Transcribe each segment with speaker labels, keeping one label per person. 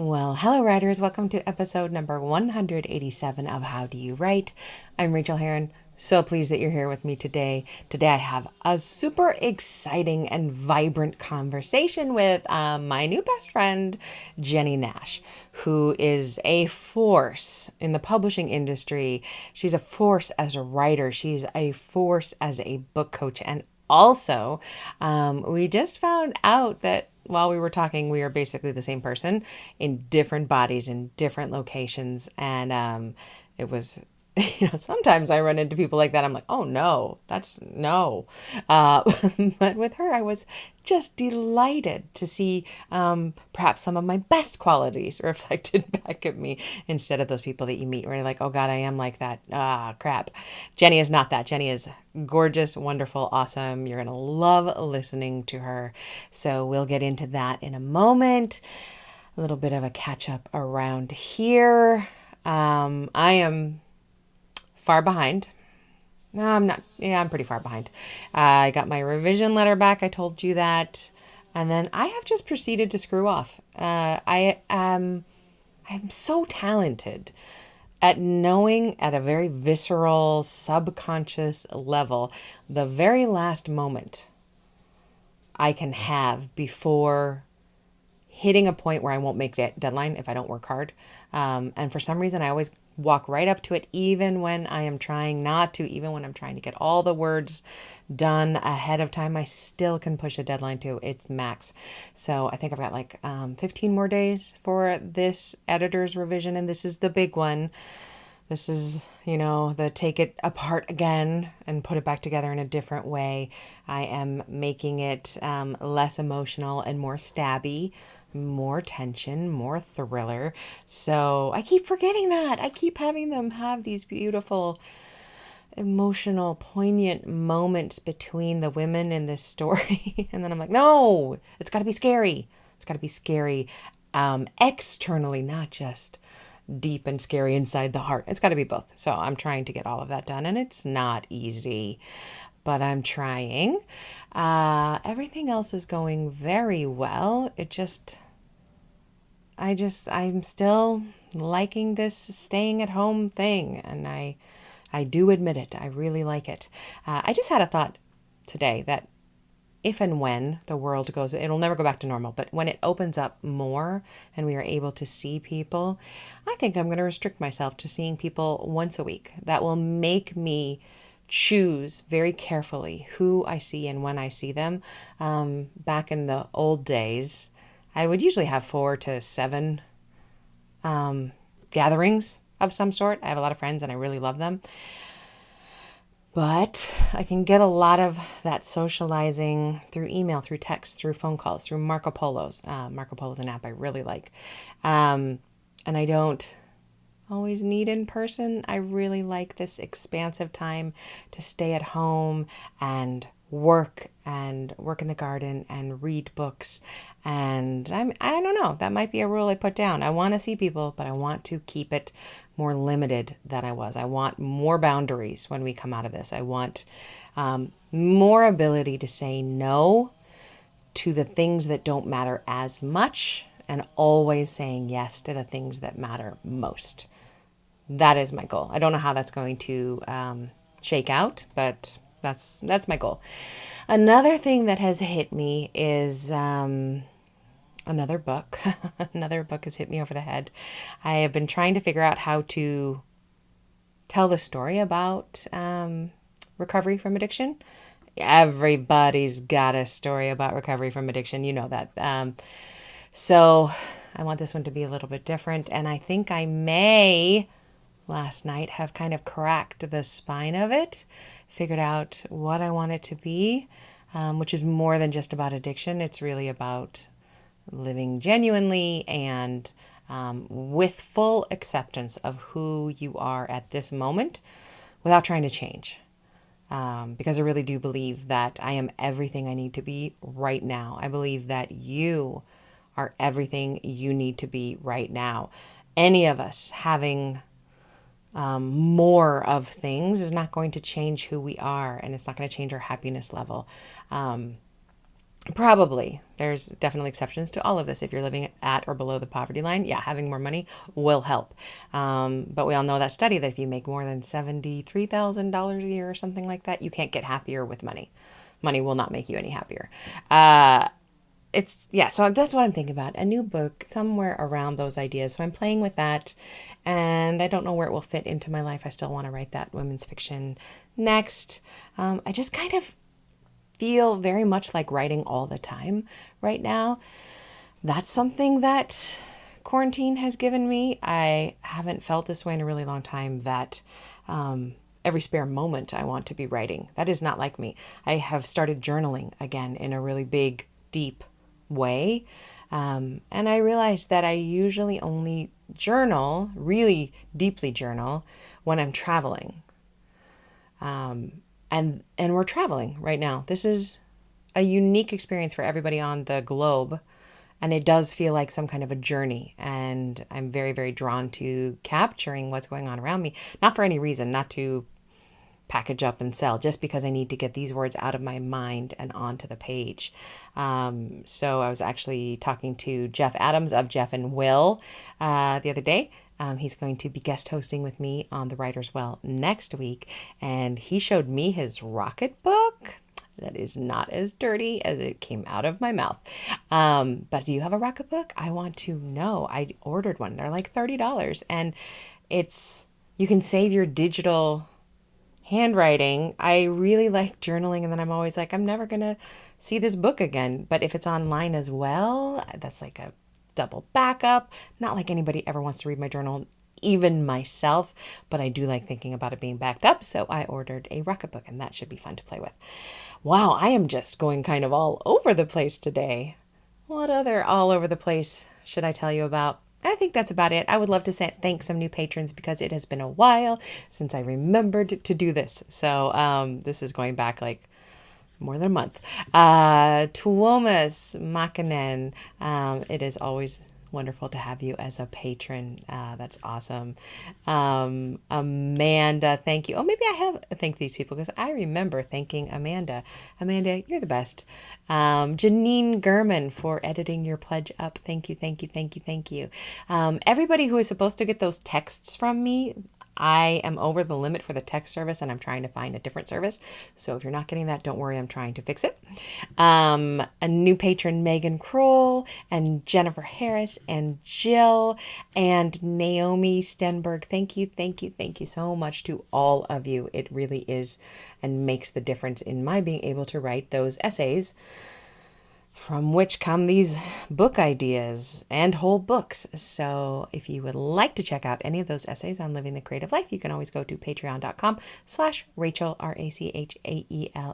Speaker 1: Well, hello, writers. Welcome to episode number 187 of How Do You Write? I'm Rachael Herron. So pleased that you're here with me today. Today, I have a super exciting and vibrant conversation with my new best friend, Jennie Nash, who is a force in the publishing industry. She's a force as a writer, she's a force as a book coach, and also, we just found out that while we were talking, we are basically the same person in different bodies, in different locations. And it was, sometimes I run into people like that. I'm like, oh no, that's no. Uh, but with her, I was just delighted to see perhaps some of my best qualities reflected back at me instead of those people that you meet where you're like, oh God, I am like that. Ah, crap. Jennie is not that. Jennie is gorgeous, wonderful, awesome. You're going to love listening to her. So we'll get into that in a moment. A little bit of a catch up around here. I am far behind. No, I'm not. Yeah, I'm pretty far behind. I got my revision letter back. I told you that. And then I have just proceeded to screw off. I'm so talented at knowing at a very visceral, subconscious level the very last moment I can have before hitting a point where I won't make that deadline if I don't work hard. And for some reason, I always walk right up to it, even when I am trying not to, even when I'm trying to get all the words done ahead of time, I still can push a deadline to its max. So I think I've got like 15 more days for this editor's revision, and this is the big one. This is, the take it apart again and put it back together in a different way. I am making it less emotional and more stabby, more tension, more thriller. So I keep forgetting that. I keep having them have these beautiful, emotional, poignant moments between the women in this story. And then I'm like, no, it's got to be scary. It's got to be scary externally, not just deep and scary inside the heart. It's got to be both. So I'm trying to get all of that done, and it's not easy, but I'm trying. Everything else is going very well. I'm still liking this staying at home thing, and I do admit it. I really like it. I just had a thought today that if and when the world goes, it'll never go back to normal, but when it opens up more and we are able to see people, I think I'm going to restrict myself to seeing people once a week. That will make me choose very carefully who I see and when I see them. Back in the old days, I would usually have 4 to 7 gatherings of some sort. I have a lot of friends and I really love them. But I can get a lot of that socializing through email, through text, through phone calls, through Marco Polos. Marco Polo is an app I really like. And I don't always need in person. I really like this expansive time to stay at home and work in the garden and read books. And I don't know, that might be a rule I put down. I want to see people, but I want to keep it more limited than I was. I want more boundaries when we come out of this. I want more ability to say no to the things that don't matter as much and always saying yes to the things that matter most. That is my goal. I don't know how that's going to shake out, but that's my goal. Another thing that has hit me is another book. Another book has hit me over the head. I have been trying to figure out how to tell the story about recovery from addiction. Everybody's got a story about recovery from addiction. You know that. So I want this one to be a little bit different. And I think I may last night have kind of cracked the spine of it, figured out what I want it to be, which is more than just about addiction. It's really about living genuinely and with full acceptance of who you are at this moment without trying to change. Because I really do believe that I am everything I need to be right now. I believe that you are everything you need to be right now. Any of us having more of things is not going to change who we are, and it's not going to change our happiness level. Probably. There's definitely exceptions to all of this. If you're living at or below the poverty line, yeah, having more money will help. But we all know that study that if you make more than $73,000 a year or something like that, you can't get happier with money. Money will not make you any happier. Yeah, so that's what I'm thinking about. A new book somewhere around those ideas. So I'm playing with that, and I don't know where it will fit into my life. I still want to write that women's fiction next. I just kind of feel very much like writing all the time right now. That's something that quarantine has given me. I haven't felt this way in a really long time that every spare moment I want to be writing. That is not like me. I have started journaling again in a really big, deep way. And I realized that I usually only journal, really deeply journal, when I'm traveling. And we're traveling right now. This is a unique experience for everybody on the globe, and it does feel like some kind of a journey, and I'm very, very drawn to capturing what's going on around me, not for any reason, not to package up and sell, just because I need to get these words out of my mind and onto the page. So I was actually talking to Jeff Adams of Jeff and Will the other day. He's going to be guest hosting with me on The Writer's Well next week, and he showed me his Rocket book. That is not as dirty as it came out of my mouth. But do you have a Rocket book? I want to know. I ordered one. They're like $30, and you can save your digital handwriting. I really like journaling, and then I'm always like, I'm never gonna see this book again. But if it's online as well, that's like a double backup. Not like anybody ever wants to read my journal, even myself, but I do like thinking about it being backed up. So I ordered a Rocket book, and that should be fun to play with. Wow, I am just going kind of all over the place today. What other all over the place should I tell you about? I think that's about it. I would love to thank some new patrons because it has been a while since I remembered to do this. So this is going back like more than a month. Tuomas Makanen, it is always wonderful to have you as a patron. That's awesome. Amanda, thank you. Oh, maybe I have thanked these people because I remember thanking Amanda. Amanda, you're the best. Janine Gurman for editing your pledge up. Thank you, thank you, thank you, thank you. Everybody who is supposed to get those texts from me, I am over the limit for the text service and I'm trying to find a different service. So if you're not getting that, don't worry, I'm trying to fix it. A new patron, Megan Kroll, and Jennifer Harris, and Jill, and Naomi Stenberg. Thank you, thank you, thank you so much to all of you. It really is and makes the difference in my being able to write those essays from which come these book ideas and whole books. So if you would like to check out any of those essays on living the creative life, you can always go to patreon.com/Rachael, Rachael,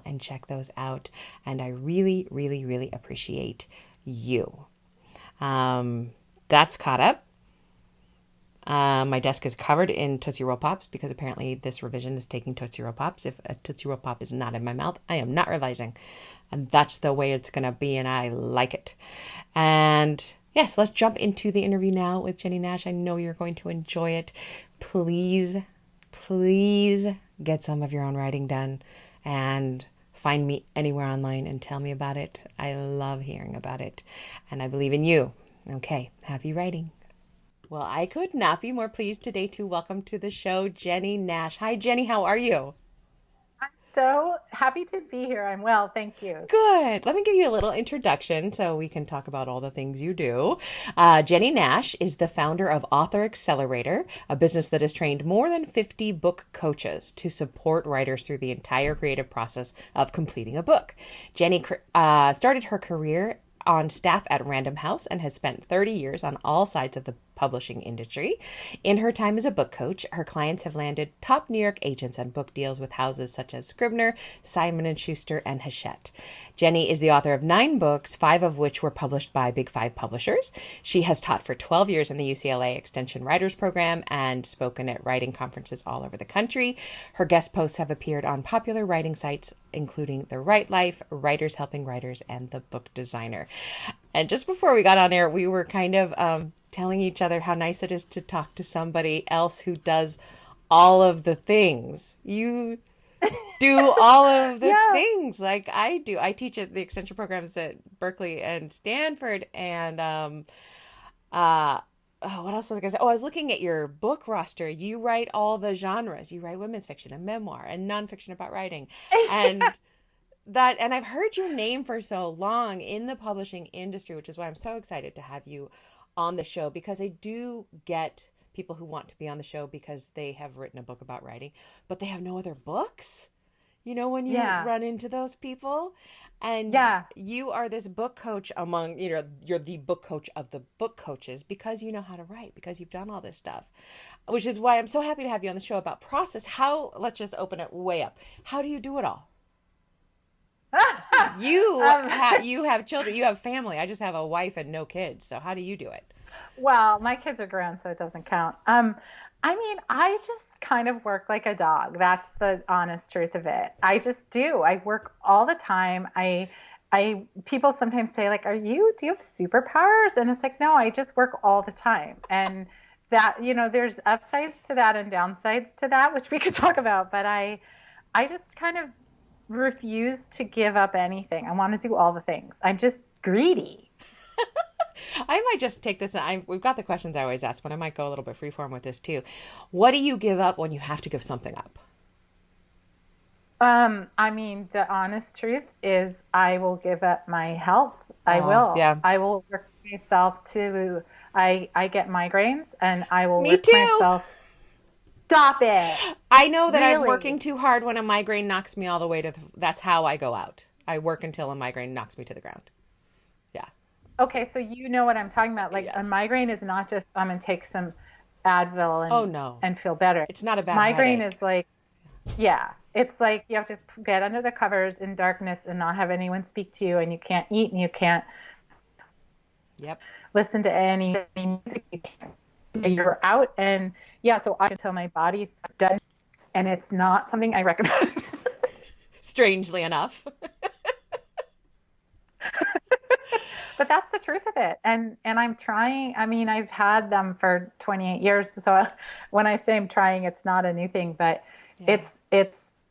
Speaker 1: and check those out. And I really, really, really appreciate you. That's caught up. My desk is covered in Tootsie Roll Pops because apparently this revision is taking Tootsie Roll Pops. If a Tootsie Roll Pop is not in my mouth, I am not revising. And that's the way it's going to be, and I like it. And yes, let's jump into the interview now with Jennie Nash. I know you're going to enjoy it. Please, please get some of your own writing done and find me anywhere online and tell me about it. I love hearing about it, and I believe in you. Okay, happy writing. Well, I could not be more pleased today to welcome to the show Jennie Nash. Hi, Jennie. How are you?
Speaker 2: I'm so happy to be here. I'm well, thank you.
Speaker 1: Good. Let me give you a little introduction so we can talk about all the things you do. Jennie Nash is the founder of Author Accelerator, a business that has trained more than 50 book coaches to support writers through the entire creative process of completing a book. Jennie started her career on staff at Random House and has spent 30 years on all sides of the publishing industry. In her time as a book coach, her clients have landed top New York agents and book deals with houses such as Scribner, Simon & Schuster, and Hachette. Jennie is the author of 9 books, 5 of which were published by Big Five publishers. She has taught for 12 years in the UCLA Extension Writers Program and spoken at writing conferences all over the country. Her guest posts have appeared on popular writing sites including The Right Life, Writers Helping Writers, and The Book Designer. And just before we got on air, we were kind of telling each other how nice it is to talk to somebody else who does all of the things. You do all of the
Speaker 2: Yeah.
Speaker 1: things like I do. I teach at the extension programs at Berkeley and Stanford, and uh, oh, what else was I gonna say? Oh, I was looking at your book roster. You write all the genres. You write women's fiction and memoir and nonfiction about writing, and and I've heard your name for so long in the publishing industry, which is why I'm so excited to have you on the show, because I do get people who want to be on the show because they have written a book about writing, but they have no other books. You know, when you
Speaker 2: Yeah.
Speaker 1: run into those people, and
Speaker 2: Yeah.
Speaker 1: you are this book coach among, you're the book coach of the book coaches because you know how to write, because you've done all this stuff, which is why I'm so happy to have you on the show about process. Let's just open it way up. How do you do it all?
Speaker 2: Um,
Speaker 1: You have children, you have family. I just have a wife and no kids. So how do you do it?
Speaker 2: well, my kids are grown, so it doesn't count. I mean, I just kind of work like a dog. That's the honest truth of it. I just do. I work all the time. People sometimes say like, do you have superpowers? And it's like, no, I just work all the time. And that, there's upsides to that and downsides to that, which we could talk about. But I just kind of refuse to give up anything. I want to do all the things. I'm just greedy.
Speaker 1: I might just take this. We've got the questions I always ask, but I might go a little bit freeform with this too. What do you give up when you have to give something up?
Speaker 2: I mean, the honest truth is I will give up my health. I
Speaker 1: Oh,
Speaker 2: will.
Speaker 1: yeah.
Speaker 2: I will work myself to, I get migraines and I will
Speaker 1: Me
Speaker 2: work
Speaker 1: too.
Speaker 2: myself. Stop it.
Speaker 1: I know that I'm
Speaker 2: Really?
Speaker 1: working too hard when a migraine knocks me all the way that's how I go out. I work until a migraine knocks me to the ground. Yeah.
Speaker 2: Okay, so you know what I'm talking about. Like a
Speaker 1: Yes.
Speaker 2: migraine is not just I'm gonna take some Advil
Speaker 1: Oh,
Speaker 2: and
Speaker 1: no.
Speaker 2: feel better.
Speaker 1: It's not a bad
Speaker 2: Migraine
Speaker 1: headache.
Speaker 2: is like, yeah, it's like you have to get under the covers in darkness and not have anyone speak to you, and you can't eat and you can't
Speaker 1: Yep.
Speaker 2: listen to any music. You can't. You're out, and yeah, so I until my body's done, and it's not something I recommend.
Speaker 1: Strangely enough.
Speaker 2: But that's the truth of it. And I'm trying. I mean, I've had them for 28 years. So when I say I'm trying, it's not a new thing, but
Speaker 1: Yeah.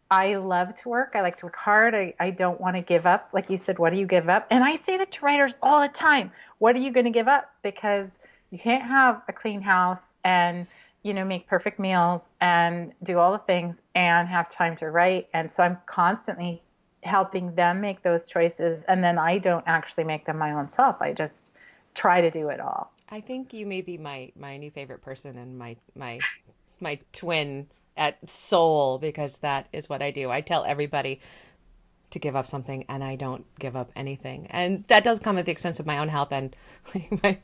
Speaker 2: I love to work. I like to work hard. I don't want to give up. Like you said, what do you give up? And I say that to writers all the time. What are you going to give up? Because you can't have a clean house and, make perfect meals and do all the things and have time to write. And so I'm constantly helping them make those choices. And then I don't actually make them my own self. I just try to do it all.
Speaker 1: I think you may be my new favorite person and my twin at soul, because that is what I do. I tell everybody to give up something and I don't give up anything. And that does come at the expense of my own health and my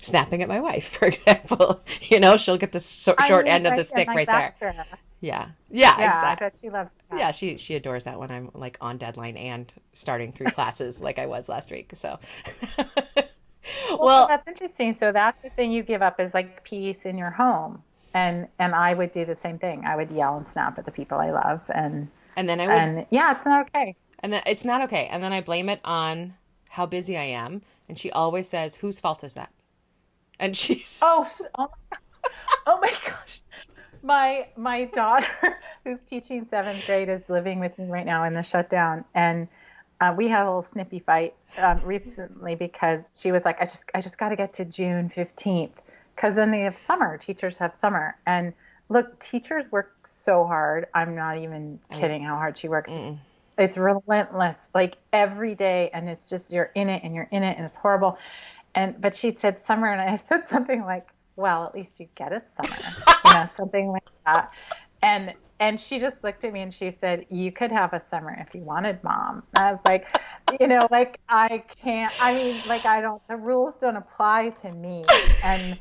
Speaker 1: snapping at my wife, for example. She'll get the
Speaker 2: I
Speaker 1: short
Speaker 2: mean,
Speaker 1: end of the
Speaker 2: right, and
Speaker 1: stick
Speaker 2: like
Speaker 1: right there.
Speaker 2: that's fair.
Speaker 1: Yeah. Yeah,
Speaker 2: Yeah, I
Speaker 1: exactly.
Speaker 2: bet she loves that.
Speaker 1: Yeah, she adores that when I'm like on deadline and starting 3 classes like I was last week. So,
Speaker 2: Well, so
Speaker 1: well,
Speaker 2: that's interesting. So that's the thing you give up is like peace in your home. And I would do the same thing. I would yell and snap at the people I love
Speaker 1: and then I would,
Speaker 2: and yeah, it's not okay.
Speaker 1: and then it's not okay. And then I blame it on how busy I am. And she always says, "Whose fault is that?" And she's,
Speaker 2: Oh, oh my gosh. My daughter, who's teaching seventh grade, is living with me right now in the shutdown, and we had a little snippy fight recently because she was like, I just got to get to June 15th because then they have summer. Teachers have summer, and look, teachers work so hard. I'm not even kidding how hard she works.
Speaker 1: mm-mm.
Speaker 2: It's relentless, like every day, and it's just you're in it and you're in it, and it's horrible. But she said summer, and I said something like, well, at least you get it summer, something like that. And she just looked at me and she said, you could have a summer if you wanted, Mom. And I was like, like I can't, I mean, like the rules don't apply to me. And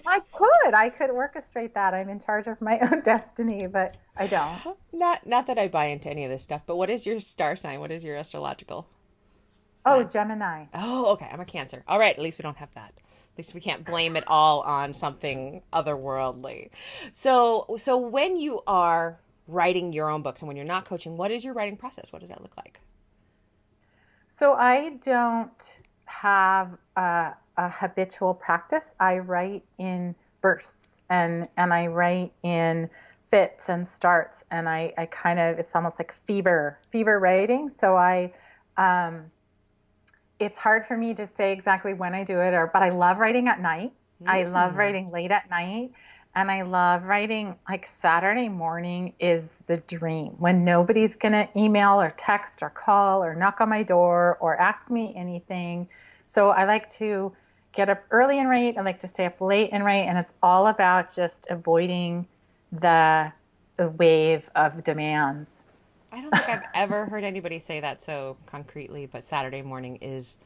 Speaker 2: I could orchestrate that. I'm in charge of my own destiny, but I don't.
Speaker 1: Not that I buy into any of this stuff, but what is your star sign? What is your astrological
Speaker 2: Oh,
Speaker 1: sign?
Speaker 2: Gemini.
Speaker 1: Oh, okay. I'm a Cancer. All right. At least we don't have that. At least we can't blame it all on something otherworldly. So when you are writing your own books and when you're not coaching, what is your writing process? What does that look like?
Speaker 2: So I don't have a habitual practice. I write in bursts and I write in fits and starts, and I kind of, it's almost like fever writing. So it's hard for me to say exactly when I do it, but I love writing at night. I love writing late at night, and I love writing like Saturday morning is the dream, when nobody's going to email or text or call or knock on my door or ask me anything. So I like to get up early and write. I like to stay up late and write, and it's all about just avoiding the wave of demands.
Speaker 1: I don't think I've ever heard anybody say that so concretely, but Saturday morning is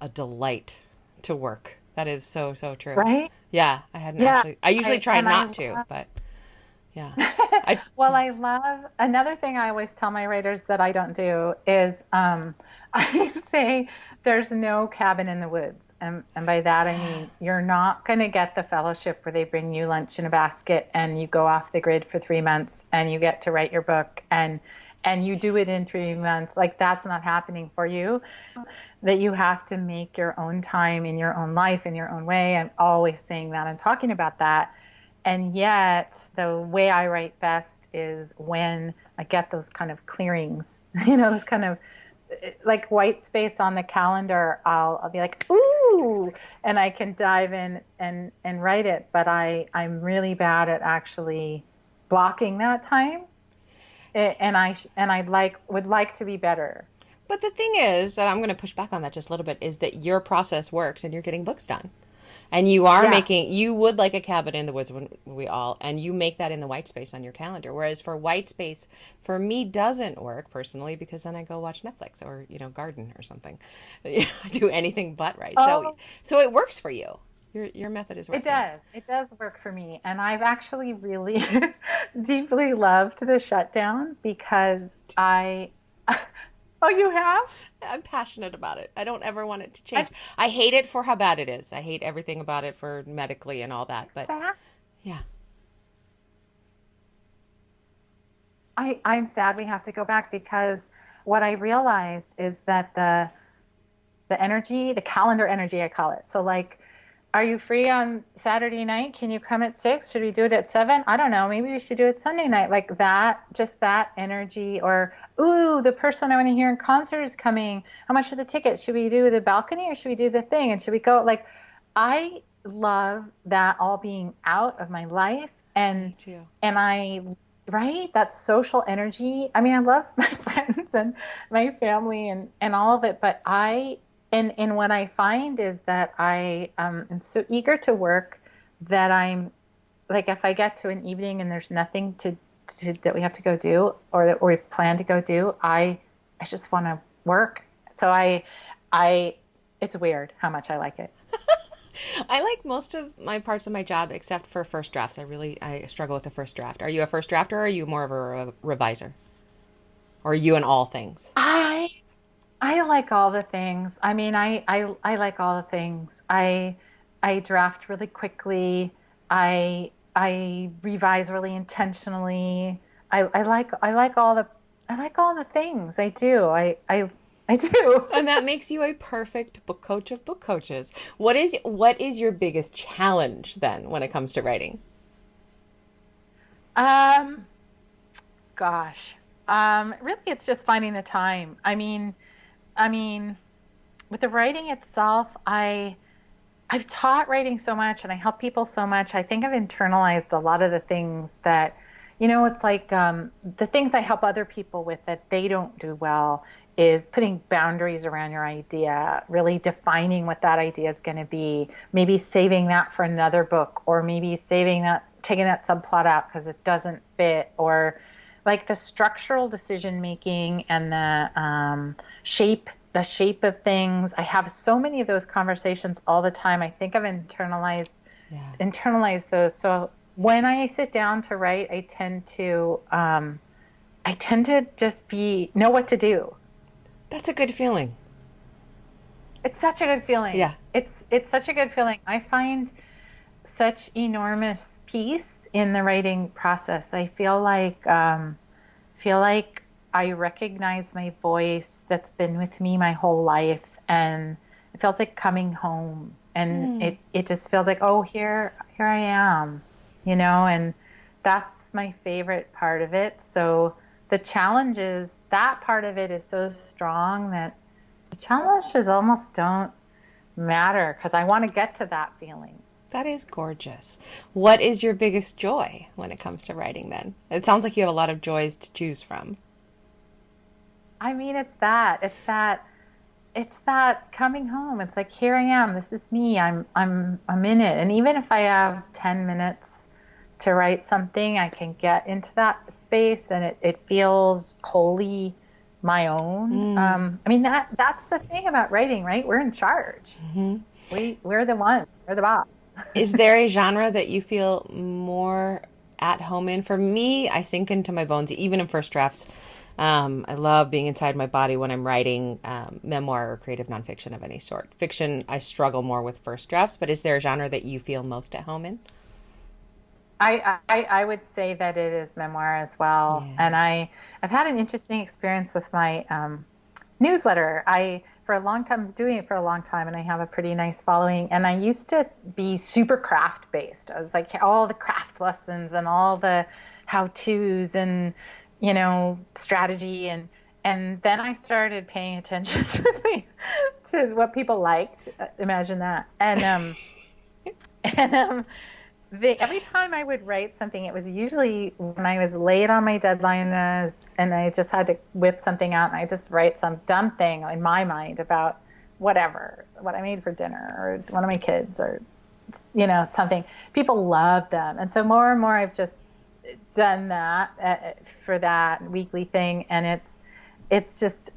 Speaker 1: a delight to work. That is so, so true.
Speaker 2: Right?
Speaker 1: Yeah, I hadn't
Speaker 2: Yeah.
Speaker 1: actually, I usually try not to, but yeah. I,
Speaker 2: Well, I love another thing I always tell my writers that I don't do is I say there's no cabin in the woods. And by that, I mean, you're not going to get the fellowship where they bring you lunch in a basket and you go off the grid for 3 months and you get to write your book and you do it in 3 months. Like, that's not happening for you. That you have to make your own time in your own life, in your own way. I'm always saying that and talking about that. And yet the way I write best is when I get those kind of clearings, those kind of like white space on the calendar. I'll be like, ooh, and I can dive in and write it. But I'm really bad at actually blocking that time. And I would like to be better.
Speaker 1: but the thing is, and I'm going to push back on that just a little bit, is that your process works and you're getting books done. And you are
Speaker 2: Yeah.
Speaker 1: you would like a cabin in the woods when and you make that in the white space on your calendar. Whereas for white space, for me, doesn't work personally, because then I go watch Netflix or, garden or something. I do anything but write.
Speaker 2: Oh,
Speaker 1: So it works for you. Your method is
Speaker 2: it
Speaker 1: working.
Speaker 2: does. It does work for me. And I've actually really deeply loved the shutdown because oh, you have?
Speaker 1: I'm passionate about it. I don't ever want it to change. I hate it for how bad it is. I hate everything about it for medically and all that. But
Speaker 2: I,
Speaker 1: yeah.
Speaker 2: I'm sad we have to go back because what I realized is that the energy, the calendar energy, I call it. So like, are you free on Saturday night? Can you come at 6? Should we do it at 7? I don't know. Maybe we should do it Sunday night. Like that, just that energy. Or, ooh, the person I want to hear in concert is coming. How much are the tickets? Should we do the balcony or should we do the thing? And should we go? Like, I love that all being out of my life.
Speaker 1: Me too.
Speaker 2: Right? That social energy. I mean, I love my friends and my family and all of it, but and what I find is that I am so eager to work that I'm like, if I get to an evening and there's nothing that we have to go do or that we plan to go do, I just want to work. So it's weird how much I like it.
Speaker 1: I like most of my parts of my job except for first drafts. I struggle with the first draft. Are you a first drafter or are you more of a reviser? Or are you in all things?
Speaker 2: I like all the things. I mean, I like all the things. I draft really quickly. I revise really intentionally. I like all the things. I do. I do.
Speaker 1: And that makes you a perfect book coach of book coaches. What is your biggest challenge then when it comes to writing?
Speaker 2: Um, Gosh. Really, it's just finding the time. I mean, with the writing itself, I've taught writing so much and I help people so much. I think I've internalized a lot of the things that, it's like the things I help other people with that they don't do well is putting boundaries around your idea, really defining what that idea is going to be, maybe saving that for another book, or maybe taking that subplot out because it doesn't fit, or like the structural decision making and the shape of things. I have so many of those conversations all the time. I think I've internalized those. So when I sit down to write, I tend to just know what to do.
Speaker 1: That's a good feeling.
Speaker 2: It's such a good feeling.
Speaker 1: Yeah.
Speaker 2: It's such a good feeling. I find such enormous peace in the writing process. I feel like I recognize my voice that's been with me my whole life, and it feels like coming home. And it just feels like, oh, here I am, and that's my favorite part of it. So the challenges, that part of it is so strong that the challenges almost don't matter because I want to get to that feeling.
Speaker 1: That is gorgeous. What is your biggest joy when it comes to writing then? It sounds like you have a lot of joys to choose from.
Speaker 2: I mean, it's that coming home. It's like, here I am. This is me. I'm in it. And even if I have 10 minutes to write something, I can get into that space and it feels wholly my own. I mean, that's the thing about writing, right? We're in charge. We're the one. We're the boss.
Speaker 1: Is there a genre that you feel more at home in? For me, I sink into my bones, even in first drafts. I love being inside my body when I'm writing memoir or creative nonfiction of any sort. Fiction, I struggle more with first drafts, but is there a genre that you feel most at home in?
Speaker 2: I would say that it is memoir as well.
Speaker 1: Yeah.
Speaker 2: And I've had an interesting experience with my newsletter. For a long time, doing it for a long time, and I have a pretty nice following. And I used to be super craft based. I was like all the craft lessons and all the how-tos and, strategy. And then I started paying attention to what people liked. Imagine that. And every time I would write something, it was usually when I was late on my deadline and I just had to whip something out and I just write some dumb thing in my mind about whatever, what I made for dinner or one of my kids or, something. People love them. And so more and more I've just done that for that weekly thing. And it's just,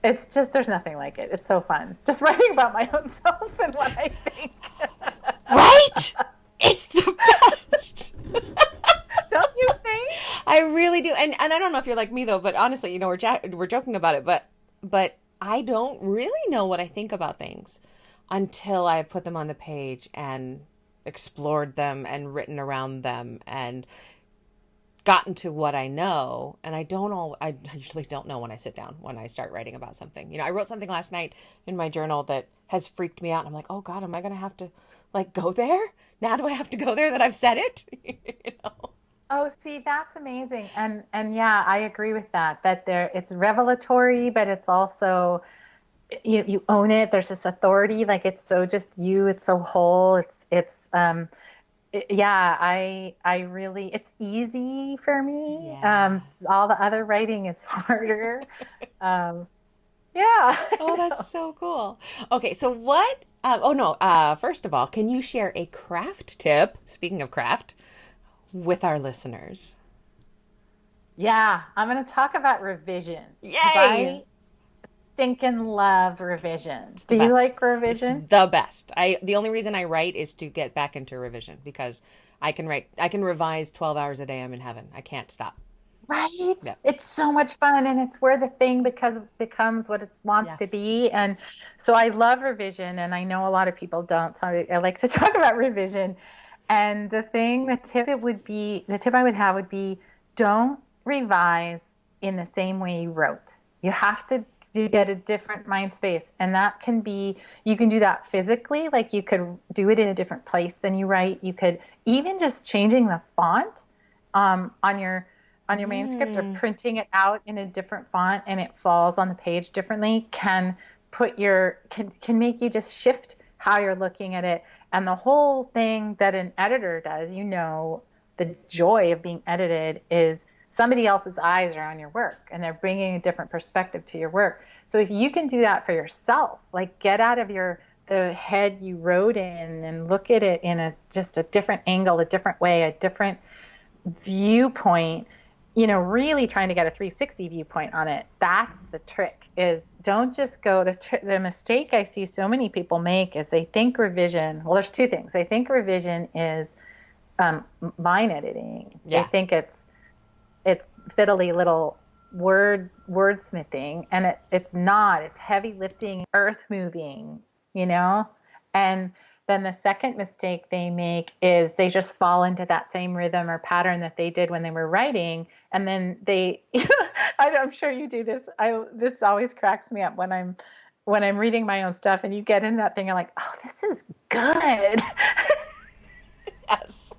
Speaker 2: there's nothing like it. It's so fun. Just writing about my own self and what I think.
Speaker 1: Right? It's the best.
Speaker 2: Don't you think?
Speaker 1: I really do. And I don't know if you're like me though, but honestly, we're joking about it, but I don't really know what I think about things until I put them on the page and explored them and written around them and gotten to what I know. And I usually don't know when I sit down, when I start writing about something. I wrote something last night in my journal that has freaked me out. I'm like, oh God, am I going to have to go there? Now do I have to go there that I've said it?
Speaker 2: Oh, see, that's amazing. And yeah, I agree with that it's revelatory, but it's also, you own it. There's this authority, like it's so just you, it's so whole. Yeah, I really, it's easy for me.
Speaker 1: Yeah.
Speaker 2: All the other writing is harder. Yeah.
Speaker 1: Oh, that's so cool. Okay, so first of all, can you share a craft tip, speaking of craft, with our listeners?
Speaker 2: Yeah, I'm going to talk about revision.
Speaker 1: Yay!
Speaker 2: I stinking love revision. Do you like revision?
Speaker 1: It's the best. The only reason I write is to get back into revision because I can revise 12 hours a day. I'm in heaven. I can't stop.
Speaker 2: Right?
Speaker 1: Yep.
Speaker 2: It's so much fun and it's where the thing becomes what it wants to be. And so I love revision and I know a lot of people don't. So I like to talk about revision. And the tip I would have would be don't revise in the same way you wrote. You have to get a different mind space. And that can be, you can do that physically, like you could do it in a different place than you write. You could even just changing the font on your manuscript or printing it out in a different font and it falls on the page differently can make you just shift how you're looking at it. And the whole thing that an editor does, the joy of being edited is somebody else's eyes are on your work and they're bringing a different perspective to your work. So if you can do that for yourself, like get out of the head you wrote in and look at it in just a different angle, a different way, a different viewpoint, really trying to get a 360 viewpoint on it. That's the trick, is don't just go, the mistake I see so many people make is they think revision, well, there's two things. They think revision is line editing.
Speaker 1: Yeah.
Speaker 2: They think it's fiddly little wordsmithing, and it's not. It's heavy lifting, earth moving, and then the second mistake they make is they just fall into that same rhythm or pattern that they did when they were writing. And then I'm sure you do this. This always cracks me up when I'm reading my own stuff and you get in that thing. I'm like, oh, this is good.
Speaker 1: Yes.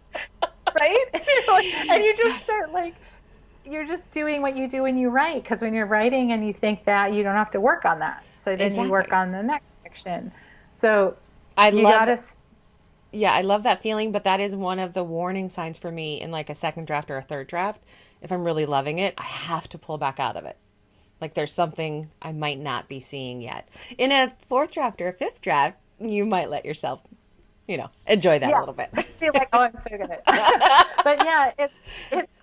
Speaker 2: And you just start like, you're just doing what you do when you write. Because when you're writing and you think that, you don't have to work on that. So then you work
Speaker 1: Exactly.
Speaker 2: on the next section. So
Speaker 1: I
Speaker 2: you
Speaker 1: love
Speaker 2: gotta,
Speaker 1: Yeah, I love that feeling, but that is one of the warning signs for me in like a second draft or a third draft. If I'm really loving it, I have to pull back out of it. Like there's something I might not be seeing yet. In a fourth draft or a fifth draft, you might let yourself, enjoy that a
Speaker 2: yeah,
Speaker 1: little bit.
Speaker 2: feel like, oh, I'm so good. But yeah, it's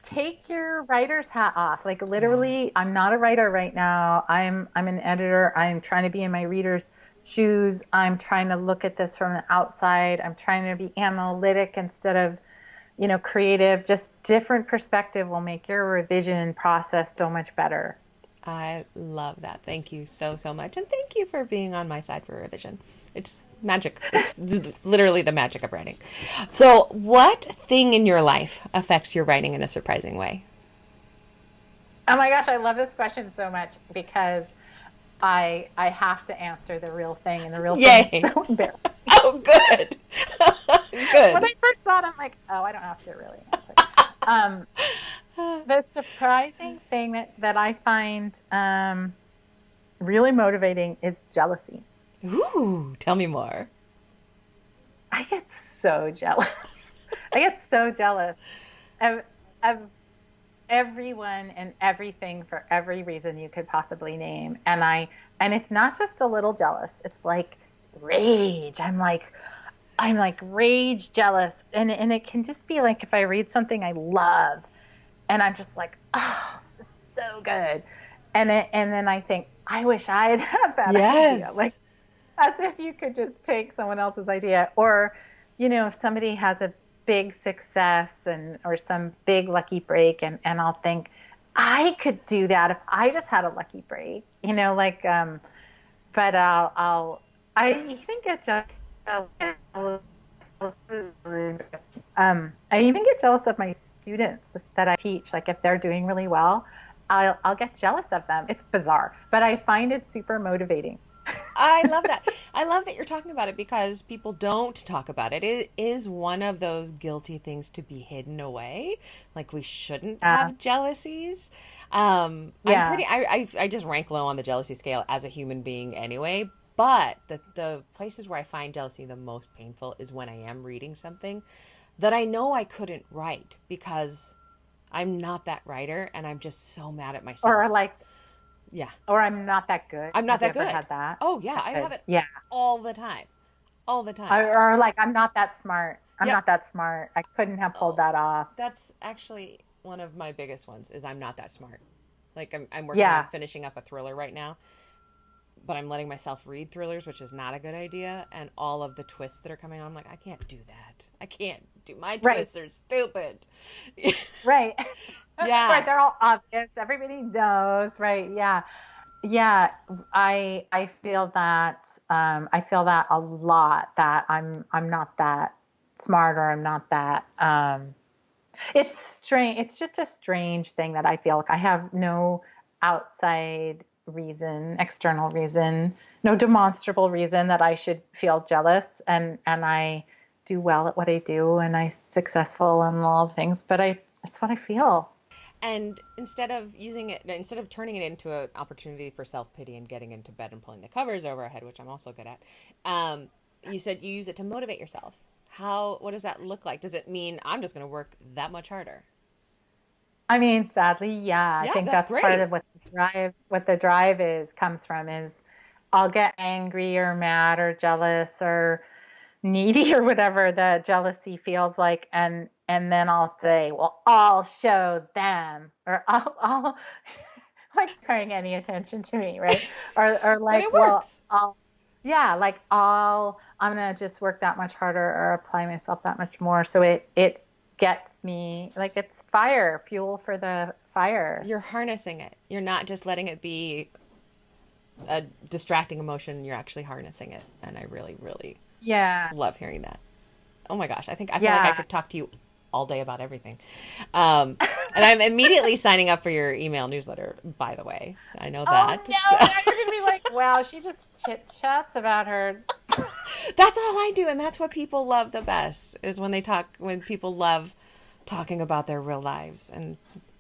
Speaker 2: take your writer's hat off. Like
Speaker 1: Yeah.
Speaker 2: literally, I'm not a writer right now. I'm an editor. I'm trying to be in my reader's shoes. I'm trying to look at this from the outside. I'm trying to be analytic instead of, creative. Just different perspective will make your revision process so much better.
Speaker 1: I love that. Thank you so, so much. And thank you for being on my side for revision. It's magic. It's literally the magic of writing. So, what thing in your life affects your writing in a surprising way?
Speaker 2: Oh my gosh, I love this question so much because I have to answer the real thing, and the real thing is
Speaker 1: Yay.
Speaker 2: so embarrassing.
Speaker 1: Oh, good.
Speaker 2: When
Speaker 1: Good.
Speaker 2: I first saw it, I'm like, oh, I don't have to really answer. Um, the surprising thing that I find really motivating is jealousy.
Speaker 1: Ooh, tell me more.
Speaker 2: I get so jealous. I get so jealous of, of everyone and everything for every reason you could possibly name. And it's not just a little jealous. It's like rage. I'm like rage jealous. And it can just be like if I read something I love and I'm just like, oh, this is so good. And then I think, I wish I had had that idea. Like
Speaker 1: Yes.
Speaker 2: as if you could just take someone else's idea. Or, if somebody has a big success or some big lucky break, and I'll think, I could do that if I just had a lucky break, but I even get jealous. I even get jealous of my students that I teach. Like if they're doing really well, I'll get jealous of them. It's bizarre, but I find it super motivating.
Speaker 1: I love that. I love that you're talking about it because people don't talk about it. It is one of those guilty things to be hidden away. Like we shouldn't
Speaker 2: Yeah.
Speaker 1: have jealousies. I'm
Speaker 2: Yeah.
Speaker 1: pretty. I just rank low on the jealousy scale as a human being anyway. But the places where I find jealousy the most painful is when I am reading something that I know I couldn't write because I'm not that writer and I'm just so mad at myself.
Speaker 2: Or like,
Speaker 1: Yeah,
Speaker 2: or I'm not that good.
Speaker 1: I'm not
Speaker 2: Have you
Speaker 1: that
Speaker 2: ever
Speaker 1: good.
Speaker 2: had that?
Speaker 1: Oh yeah, I have it
Speaker 2: Yeah.
Speaker 1: all the time. All the time.
Speaker 2: Or like, I'm not that smart. I'm
Speaker 1: Yep.
Speaker 2: not that smart. I couldn't have pulled
Speaker 1: Oh,
Speaker 2: that off.
Speaker 1: that's actually one of my biggest ones is I'm not that smart. Like I'm working on
Speaker 2: Yeah.
Speaker 1: finishing up a thriller right now, but I'm letting myself read thrillers, which is not a good idea. And all of the twists that are coming on, I'm like, I can't do that. I can't do my
Speaker 2: Right.
Speaker 1: twists are stupid.
Speaker 2: Right. Right.
Speaker 1: Yeah.
Speaker 2: They're all obvious. Everybody knows. Right. Yeah. Yeah. I feel that. I feel that a lot. That I'm not that smart, or I'm not that. It's strange. It's just a strange thing that I feel like I have no outside reason, external reason, no demonstrable reason that I should feel jealous, and I do well at what I do, and I'm successful in all the things, but that's what I feel.
Speaker 1: And instead of turning it into an opportunity for self pity and getting into bed and pulling the covers over our head, which I'm also good at, you said you use it to motivate yourself. What does that look like? Does it mean I'm just going to work that much harder?
Speaker 2: I mean, sadly, yeah, I
Speaker 1: Yeah,
Speaker 2: think
Speaker 1: that's
Speaker 2: that's part
Speaker 1: great.
Speaker 2: of what the drive comes from is I'll get angry or mad or jealous or needy or whatever the jealousy feels like, and then I'll say, well, I'll show them, or I'll like paying any attention to me, right? Or
Speaker 1: But
Speaker 2: like,
Speaker 1: it
Speaker 2: well,
Speaker 1: works.
Speaker 2: yeah, like I'm gonna just work that much harder or apply myself that much more, so it gets me, like, it's fire, fuel for the fire.
Speaker 1: You're harnessing it. You're not just letting it be a distracting emotion. You're actually harnessing it. And I really, really
Speaker 2: Yeah,
Speaker 1: love hearing that. Oh my gosh. I feel like I
Speaker 2: yeah.
Speaker 1: could talk to you all day about everything. Um, and I'm immediately signing up for your email newsletter, by the way. I know
Speaker 2: Oh
Speaker 1: that. So
Speaker 2: no, now you're gonna be like, wow, she just chit chats about her.
Speaker 1: that's all I do. And that's what people love the best is when people love talking about their real lives, and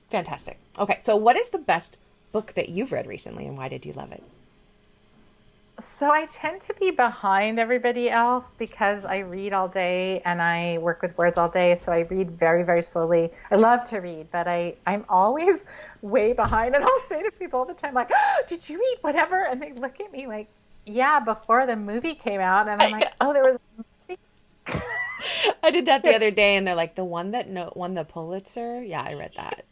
Speaker 1: fantastic. Okay, so what is the best book that you've read recently, and why did you love it?
Speaker 2: So I tend to be behind everybody else because I read all day and I work with words all day. So I read very, very slowly. I love to read, but I'm always way behind. And I'll say to people all the time, like, oh, did you read whatever? And they look at me like, yeah, before the movie came out. And I'm like, oh, there was a movie.
Speaker 1: I did that the other day, and they're like, the one that won the Pulitzer? Yeah, I read that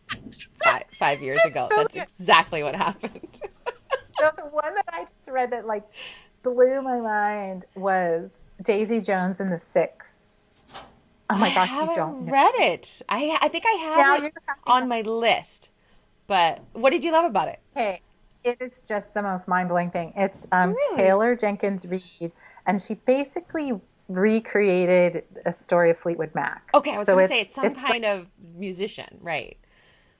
Speaker 1: 5 years ago.
Speaker 2: So
Speaker 1: That's exactly what happened.
Speaker 2: So the one that I just read that like blew my mind was Daisy Jones and the Six. Oh my gosh, you don't know.
Speaker 1: Read it. I think I have it on my list. But what did you love about it?
Speaker 2: Okay, it is just the most mind-blowing thing. It's
Speaker 1: Really?
Speaker 2: Taylor Jenkins Reid, and she basically recreated a story of Fleetwood Mac.
Speaker 1: Okay, I was going to say it's some
Speaker 2: it's
Speaker 1: kind of musician, right?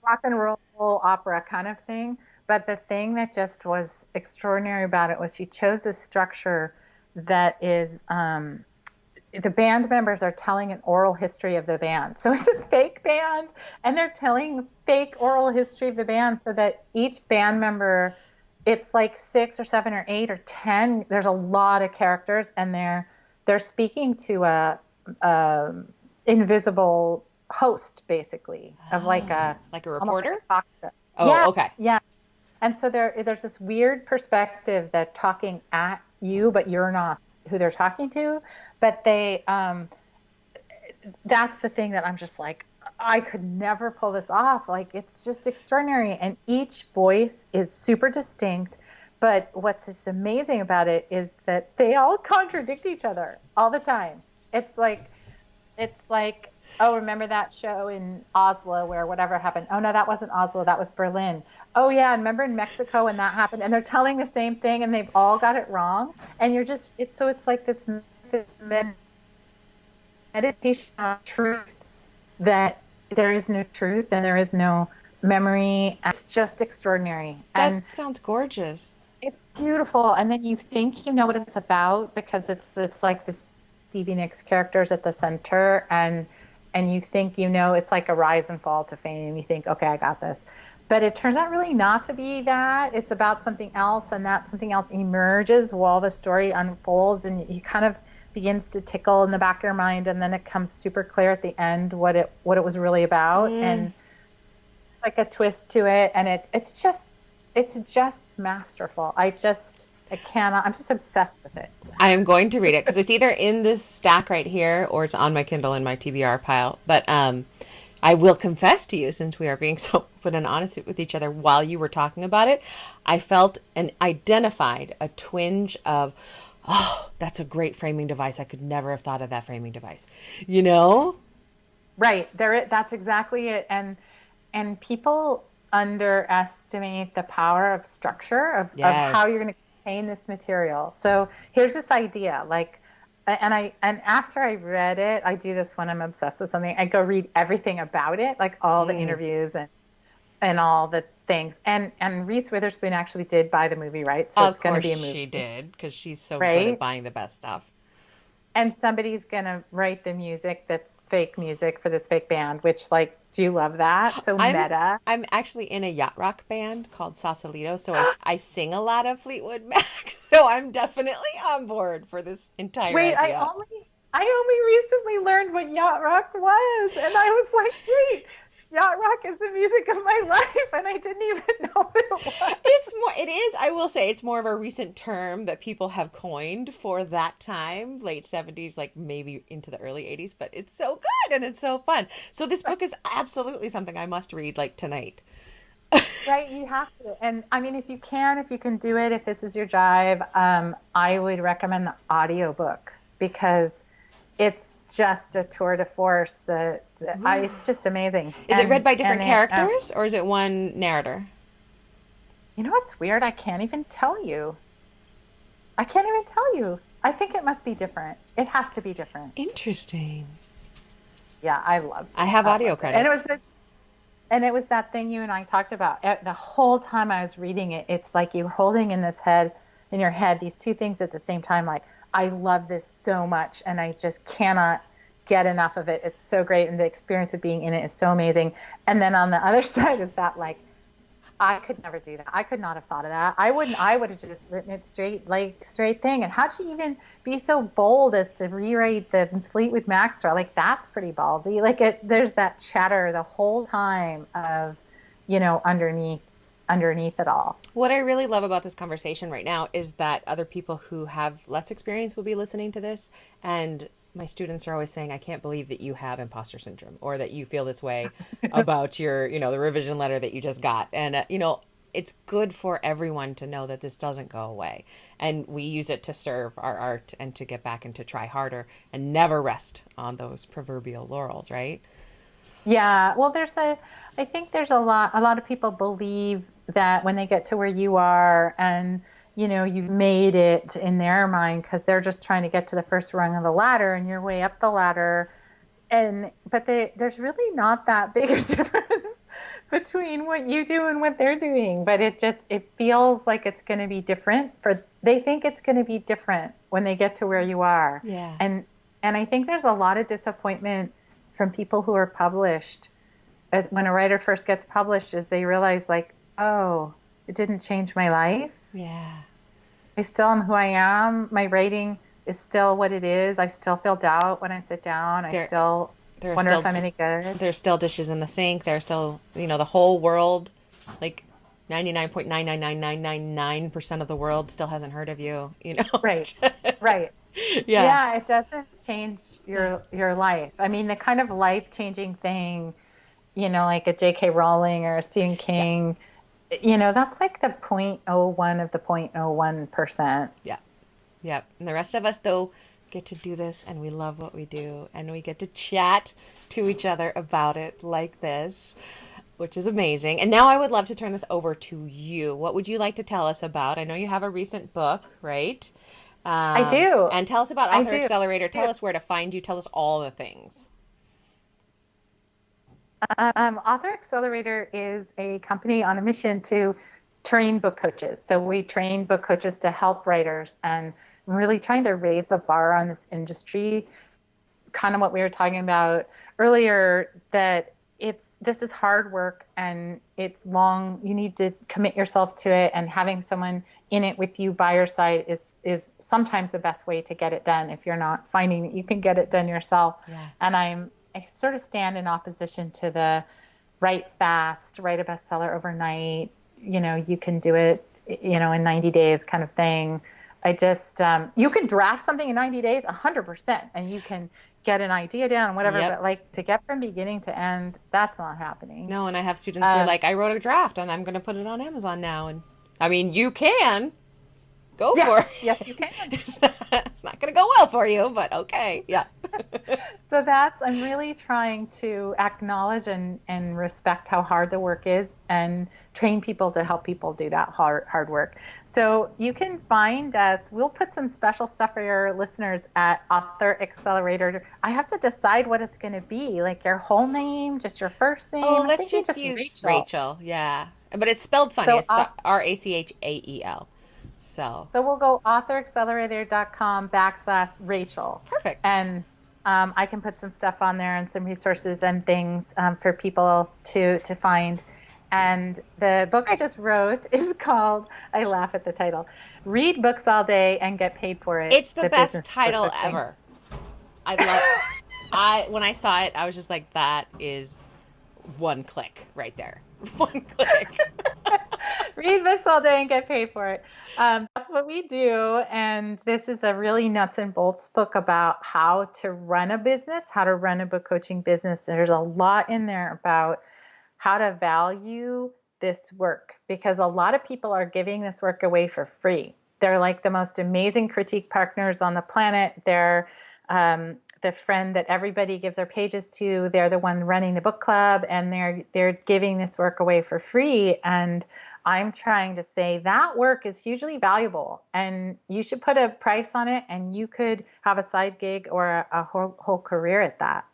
Speaker 2: rock and roll opera kind of thing. But the thing that just was extraordinary about it was she chose this structure that is the band members are telling an oral history of the band. So it's a fake band, and they're telling fake oral history of the band so that each band member, it's like 6 or 7 or 8 or 10. There's a lot of characters, and they're speaking to a invisible host, basically, of like a
Speaker 1: reporter.
Speaker 2: Like a
Speaker 1: oh,
Speaker 2: yeah,
Speaker 1: okay.
Speaker 2: Yeah. And so there's this weird perspective that talking at you, but you're not who they're talking to. But that's the thing that I'm just like, I could never pull this off. Like, it's just extraordinary. And each voice is super distinct. But what's just amazing about it is that they all contradict each other all the time. It's like, oh, remember that show in Oslo where whatever happened? Oh, no, that wasn't Oslo. That was Berlin. Oh, yeah. And remember in Mexico when that happened? And they're telling the same thing and they've all got it wrong. And it's like this meditation on truth, that there is no truth and there is no memory. It's just extraordinary.
Speaker 1: That sounds gorgeous.
Speaker 2: It's beautiful. And then you think you know what it's about because it's like this Stevie Nicks characters at the center, and you think it's like a rise and fall to fame. You think, okay, I got this. But it turns out really not to be that. It's about something else, and that something else emerges while the story unfolds, and you kind of begins to tickle in the back of your mind, and then it comes super clear at the end what it was really about, and like a twist to it, and it's just masterful. I cannot. I'm just obsessed with it.
Speaker 1: I am going to read it because it's either in this stack right here or it's on my Kindle in my TBR pile. But I will confess to you, since we are being so open and honest with each other while you were talking about it, I felt and identified a twinge of, oh, that's a great framing device. I could never have thought of that framing device.
Speaker 2: Right. That's exactly it. And people underestimate the power of structure of how you're going to contain this material. So here's this idea, and after I read it, I do this when I'm obsessed with something. I go read everything about it, like all the interviews and all the things. And Reese Witherspoon actually did buy the movie, right? So it's going to be a movie.
Speaker 1: She did, because she's so good at buying the best stuff.
Speaker 2: And somebody's going to write the music that's fake music for this fake band, which, do you love that? So meta.
Speaker 1: I'm actually in a yacht rock band called Sausalito, so I sing a lot of Fleetwood Mac, so I'm definitely on board for this entire idea.
Speaker 2: I only recently learned what yacht rock was, and I was like, wait, yacht rock is the music of my life, and I didn't even know what it was.
Speaker 1: It is, I will say, it's more of a recent term that people have coined for that time, late 70s, like maybe into the early 80s, but it's so good and it's so fun. So this book is absolutely something I must read, tonight.
Speaker 2: Right, you have to. And I mean, if you can do it, if this is your jive, I would recommend the audiobook, because it's just a tour de force. It's just amazing.
Speaker 1: Is it read by different characters, or is it one narrator?
Speaker 2: You know what's weird? I can't even tell you. I think it must be different. It has to be different.
Speaker 1: Interesting.
Speaker 2: Yeah, I loved it.
Speaker 1: I have audio credits.
Speaker 2: And it was that thing you and I talked about. The whole time I was reading it, it's like you're holding in your head these two things at the same time, like, I love this so much, and I just cannot get enough of it. It's so great. And the experience of being in it is so amazing. And then on the other side is that like, I could never do that. I could not have thought of that. I would have just written it straight thing. And how'd she even be so bold as to rewrite the Fleetwood Mac story? Like, that's pretty ballsy. Like, there's that chatter the whole time of, underneath it all.
Speaker 1: What I really love about this conversation right now is that other people who have less experience will be listening to this. And my students are always saying, I can't believe that you have imposter syndrome or that you feel this way about your, the revision letter that you just got. And, it's good for everyone to know that this doesn't go away. And we use it to serve our art and to get back and to try harder and never rest on those proverbial laurels, right?
Speaker 2: Yeah. Well, I think there's a lot of people believe that when they get to where you are and, you've made it in their mind because they're just trying to get to the first rung of the ladder and you're way up the ladder. But there's really not that big a difference between what you do and what they're doing. But it feels like it's going to be different they think it's going to be different when they get to where you are.
Speaker 1: Yeah.
Speaker 2: And I think there's a lot of disappointment from people who are published when a writer first gets published is they realize like, oh, it didn't change my life.
Speaker 1: Yeah.
Speaker 2: I still am who I am. My writing is still what it is. I still feel doubt when I sit down. I still wonder if I'm any good.
Speaker 1: There's still dishes in the sink. There's still, the whole world, like 99.99999% of the world still hasn't heard of you,
Speaker 2: Right. Right. Yeah, it doesn't change your life. I mean, the kind of life-changing thing, like a J.K. Rowling or a Stephen King, that's like the 0.01 of the 0.01%.
Speaker 1: Yeah. Yeah. And the rest of us, though, get to do this and we love what we do and we get to chat to each other about it like this, which is amazing. And now I would love to turn this over to you. What would you like to tell us about? I know you have a recent book, right?
Speaker 2: I do.
Speaker 1: And tell us about Author Accelerator. Tell us where to find you. Tell us all the things.
Speaker 2: Author Accelerator is a company on a mission to train book coaches. So we train book coaches to help writers and really trying to raise the bar on this industry. Kind of what we were talking about earlier, that this is hard work and it's long. You need to commit yourself to it, and having someone in it with you by your side is sometimes the best way to get it done if you're not finding that you can get it done yourself.
Speaker 1: Yeah.
Speaker 2: And I sort of stand in opposition to the write fast, write a bestseller overnight, you can do it, in 90 days kind of thing. I just, you can draft something in 90 days, 100%, and you can get an idea down, whatever,
Speaker 1: Yep.
Speaker 2: But like to get from beginning to end, that's not happening.
Speaker 1: No, and I have students who are like, I wrote a draft and I'm going to put it on Amazon now. And I mean, you can go for it.
Speaker 2: Yes, you can.
Speaker 1: It's not going to go well for you, but okay. Yeah.
Speaker 2: So I'm really trying to acknowledge and respect how hard the work is and train people to help people do that hard work. So you can find us. We'll put some special stuff for your listeners at Author Accelerator. I have to decide what it's going to be, like your whole name, just your first name.
Speaker 1: Oh, let's just use Rachel. Yeah. But it's spelled funny.
Speaker 2: So,
Speaker 1: it's the Rachael. So
Speaker 2: we'll go authoraccelerator.com/Rachel.
Speaker 1: Perfect.
Speaker 2: And I can put some stuff on there and some resources and things for people to find. And the book I just wrote is called, I laugh at the title, Read Books All Day and Get Paid for It.
Speaker 1: It's the best title ever. I love when I saw it, I was just like, that is one click right there. One click.
Speaker 2: Read books all day and get paid for it. That's what we do. And this is a really nuts and bolts book about how to run a business, how to run a book coaching business. There's a lot in there about how to value this work, because a lot of people are giving this work away for free. They're like the most amazing critique partners on the planet. They're the friend that everybody gives their pages to. They're the one running the book club, and they're giving this work away for free. And I'm trying to say that work is hugely valuable, and you should put a price on it, and you could have a side gig or a whole career at that.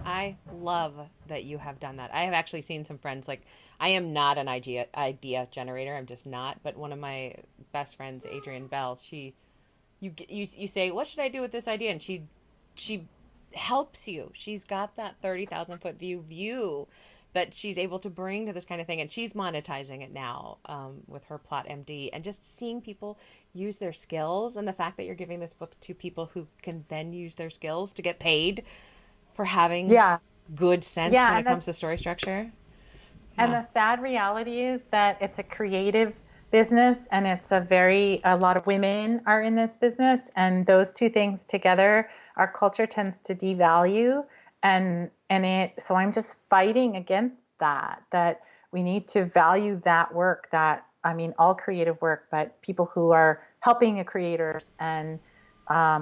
Speaker 1: I love that you have done that. I have actually seen some friends, like, I am not an idea generator. I'm just not. But one of my best friends, Adrienne Bell, you say, what should I do with this idea? And she helps you. She's got that 30,000 foot view that she's able to bring to this kind of thing. And she's monetizing it now with her Plot MD, and just seeing people use their skills, and the fact that you're giving this book to people who can then use their skills to get paid for having
Speaker 2: Yeah.
Speaker 1: good sense
Speaker 2: Yeah.
Speaker 1: when it comes to story structure.
Speaker 2: And
Speaker 1: Yeah.
Speaker 2: the sad reality is that it's a creative business, and a lot of women are in this business, and those two things together, our culture tends to devalue, so I'm just fighting against that we need to value that work, that, I mean, all creative work, but people who are helping creators, and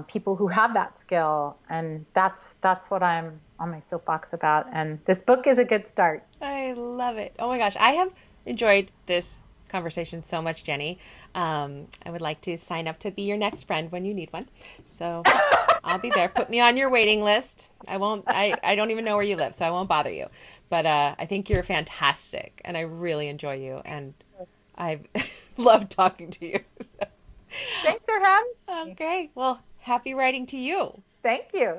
Speaker 2: people who have that skill. And that's what I'm on my soapbox about. And this book is a good start.
Speaker 1: I love it. Oh my gosh. I have enjoyed this conversation so much, Jennie. I would like to sign up to be your next friend when you need one. So I'll be there. Put me on your waiting list. I don't even know where you live, so I won't bother you. But I think you're fantastic, and I really enjoy you. And I've loved talking to you.
Speaker 2: Thanks for having me.
Speaker 1: Okay. Well, happy writing to you.
Speaker 2: Thank you.